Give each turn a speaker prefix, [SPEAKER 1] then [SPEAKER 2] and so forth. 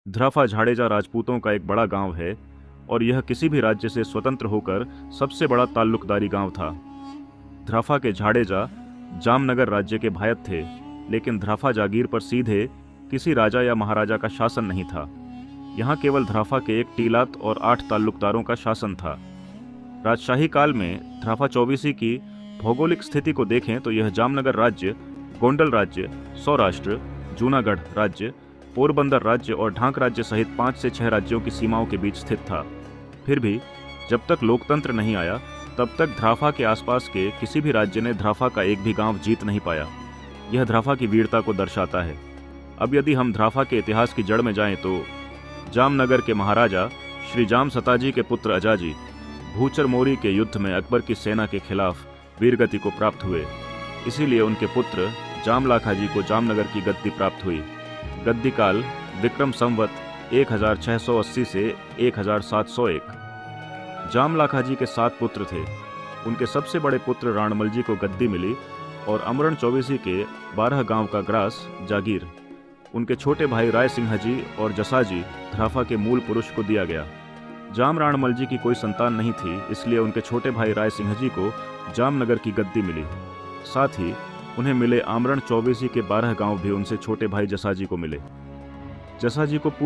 [SPEAKER 1] ध्राफा झाड़ेजा राजपूतों का एक बड़ा गांव है और यह किसी भी राज्य से स्वतंत्र होकर सबसे बड़ा ताल्लुकदारी गांव था। ध्राफा के झाड़ेजा जामनगर राज्य के भायत थे, लेकिन ध्राफा जागीर पर सीधे किसी राजा या महाराजा का शासन नहीं था। यहाँ केवल ध्राफा के एक टीलात और 8 ताल्लुकदारों का शासन था। राजशाही काल में ध्राफा चौबीसी की भौगोलिक स्थिति को देखें तो यह जामनगर राज्य, गोंडल राज्य, सौराष्ट्र, जूनागढ़ राज्य, पोरबंदर राज्य और ढाक राज्य सहित 5 से 6 राज्यों की सीमाओं के बीच स्थित था। फिर भी जब तक लोकतंत्र नहीं आया तब तक ध्राफा के आसपास के किसी भी राज्य ने ध्राफा का एक भी गांव जीत नहीं पाया। यह ध्राफा की वीरता को दर्शाता है। अब यदि हम ध्राफा के इतिहास की जड़ में जाएं तो जामनगर के महाराजा श्री जाम सताजी के पुत्र अजाजी भूचर मोरी के युद्ध में अकबर की सेना के खिलाफ वीरगति को प्राप्त हुए। इसीलिए उनके पुत्र जाम लाखाजी को जामनगर की गद्दी प्राप्त हुई। गद्दी काल विक्रम संवत 1680 से 1701। जाम लाखाजी के 7 पुत्र थे। उनके सबसे बड़े पुत्र राणमलजी को गद्दी मिली और अमरण चौबीसी के 12 गांव का ग्रास जागीर उनके छोटे भाई राय सिंह जी और जसाजी ध्राफा के मूल पुरुष को दिया गया। जाम राणमलजी की कोई संतान नहीं थी, इसलिए उनके छोटे भाई राय सिंह जी को जामनगर की गद्दी मिली। साथ ही उन्हें मिले आमरण चौबीसी के 12 गांव भी उनसे छोटे भाई जसाजी को मिले। जसाजी को